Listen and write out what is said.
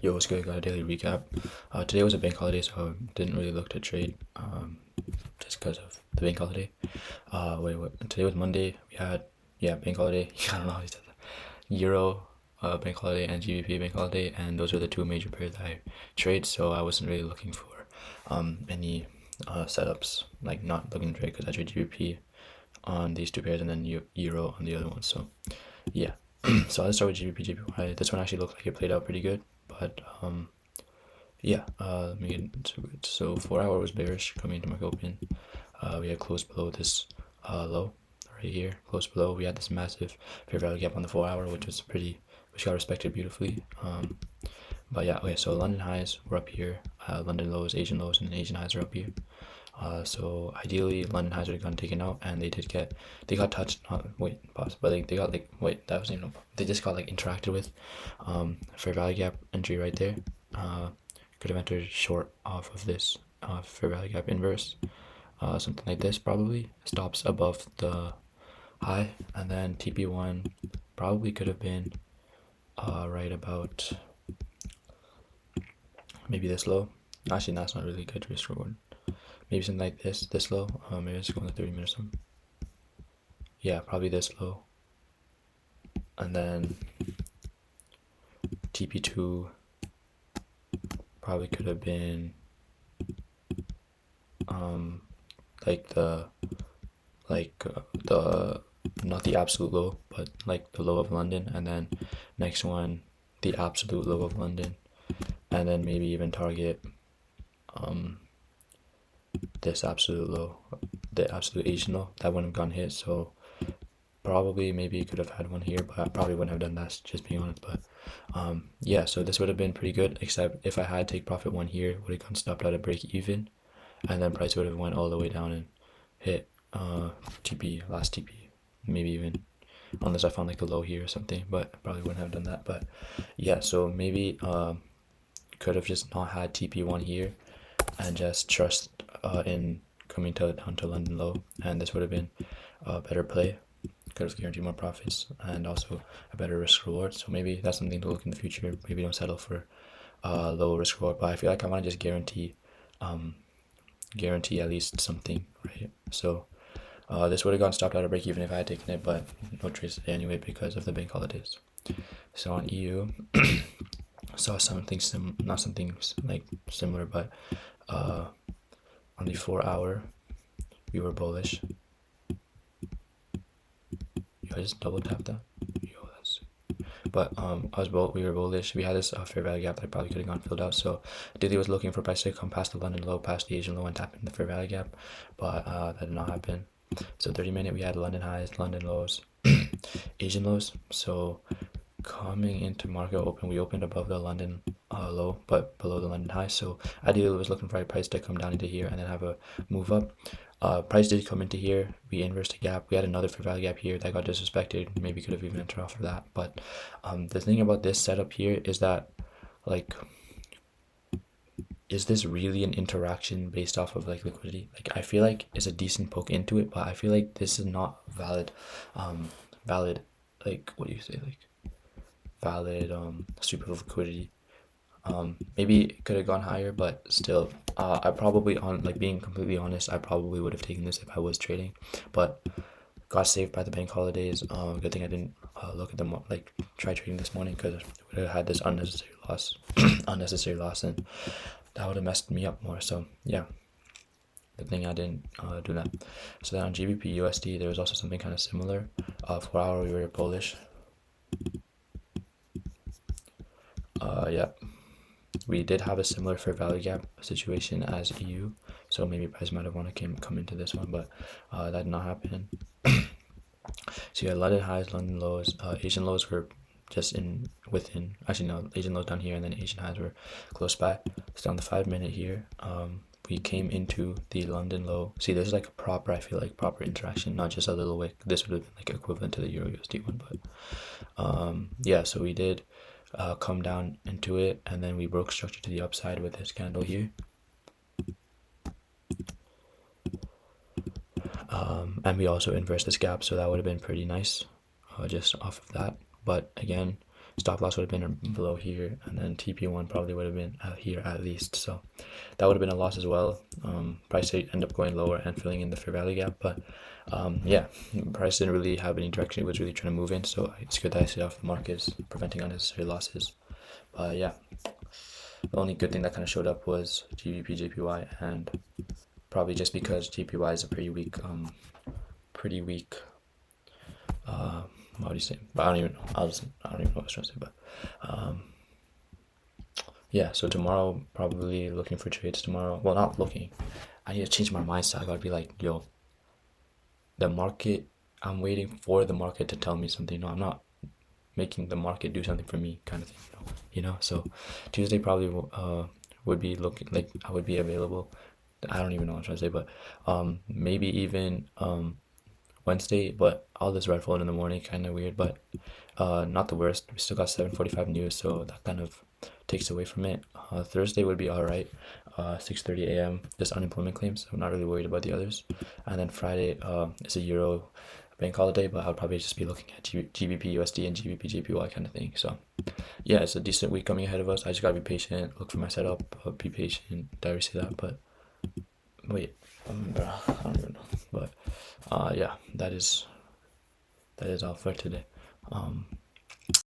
Yo, what's good? Got a daily recap. Today was a bank holiday, so I didn't really look to trade just because of the bank holiday. Wait, what? Today was Monday. We had, yeah, bank holiday. I don't know how he said that. Euro bank holiday and GBP bank holiday, and those are the two major pairs that I trade, so I wasn't really looking for any setups, like not looking to trade because I trade GBP on these two pairs and then Euro on the other one. So, yeah. So let's start with GBP, JPY. This one actually looked like it played out pretty good, but yeah, let me get into it. So 4 hour was bearish coming into market open. We had closed below this low right here, close below. We had this massive fair value gap on the 4 hour, which got respected beautifully. But yeah, okay, so London highs were up here, London lows, Asian lows, and Asian highs are up here. So ideally, London highs would have gotten taken out, and they got touched. Not wait, pause. But they got like wait, that wasn't even. They just got like interacted with. Fair value gap entry right there. Could have entered short off of this fair value gap inverse. Something like this probably stops above the high, and then TP1 probably could have been right about maybe this low. Actually, that's not really good risk reward. Maybe something like this low. Maybe let's go on the 30 minutes. Yeah, probably this low. And then TP2 probably could have been like the not the absolute low, but like the low of London, and then next one the absolute low of London, and then maybe even target this absolute low, the absolute Asian low. That wouldn't have gone hit, so probably maybe you could have had one here, but I probably wouldn't have done that, just being honest. But yeah, so this would have been pretty good, except if I had take profit one here, would have gone stopped out at break even, and then price would have went all the way down and hit TP, last TP, maybe even, unless I found like a low here or something, but I probably wouldn't have done that. But yeah, so maybe could have just not had TP1 here and just trust in coming down to London low, and this would have been a better play. Could have guaranteed more profits and also a better risk reward. So maybe that's something to look in the future. Maybe don't settle for low risk reward, but I feel like I want to just guarantee at least something, right? So this would have gone stopped out of break even if I had taken it, but no trades today anyway because of the bank holidays. So on EU, saw something not something like similar, but on the 4 hour we were bullish. I just double tapped that. But we were bullish. We had this fair value gap that probably could have gone filled out. So Dilly was looking for price to come past the London low, past the Asian low, and tap in the fair value gap, but that did not happen. So 30-minute we had London highs, London lows, Asian lows. So coming into market open, we opened above the London low, but below the London high. So ideally, was looking for a price to come down into here and then have a move up. Price did come into here. We inversed the gap. We had another fair value gap here that got disrespected. Maybe could have even entered off of that. But the thing about this setup here is that, like, is this really an interaction based off of like liquidity? Like, I feel like it's a decent poke into it, but I feel like this is not valid. Valid, like, what do you say? Like, valid super liquidity. Maybe it could have gone higher, but still, I probably, on like being completely honest, I probably would have taken this if I was trading, but got saved by the bank holidays. Good thing I didn't look at them, like try trading this morning, because I would have had this unnecessary loss, and that would have messed me up more. So yeah, good thing I didn't do that. So then on GBP USD, there was also something kind of similar. 4 hour we were bullish. Yeah. We did have a similar fair value gap situation as EU, so maybe price might have want to come into this one, but that did not happen. So you had London highs, London lows, Asian lows were just within. Actually, no, Asian lows down here, and then Asian highs were close by. So on the 5-minute here, we came into the London low. See, this is like a proper, I feel like proper interaction, not just a little wick. This would have been like equivalent to the Euro USD one, but yeah. So we did come down into it, and then we broke structure to the upside with this candle here. And we also inversed this gap, so that would have been pretty nice just off of that. But again, stop loss would have been below here, and then TP1 probably would have been here at least. So that would have been a loss as well. Price ended up going lower and filling in the fair value gap, but yeah, price didn't really have any direction. It was really trying to move in, so it's good that I stayed off the markets, preventing unnecessary losses. But yeah, the only good thing that kind of showed up was GBP JPY, and probably just because JPY is a pretty weak what do you say? But I don't even know. I don't even know what I was trying to say. But yeah. So tomorrow, probably looking for trades tomorrow. Well, not looking. I need to change my mindset. I gotta be like, yo, the market. I'm waiting for the market to tell me something. No, I'm not making the market do something for me, kind of thing. So Tuesday probably would be looking like I would be available. I don't even know what I'm trying to say, but maybe even Wednesday, but all this red fold in the morning, kind of weird, but not the worst. We still got 7:45 news, so that kind of takes away from it. Thursday would be all right. 6:30 a.m. Just unemployment claims, so I'm not really worried about the others. And then Friday is a Euro bank holiday, but I'll probably just be looking at GBP USD and GBP JPY kind of thing. So yeah, it's a decent week coming ahead of us. I just gotta be patient, look for my setup, be patient. Did I already say that? But wait, I don't even know. But yeah, that is all for today.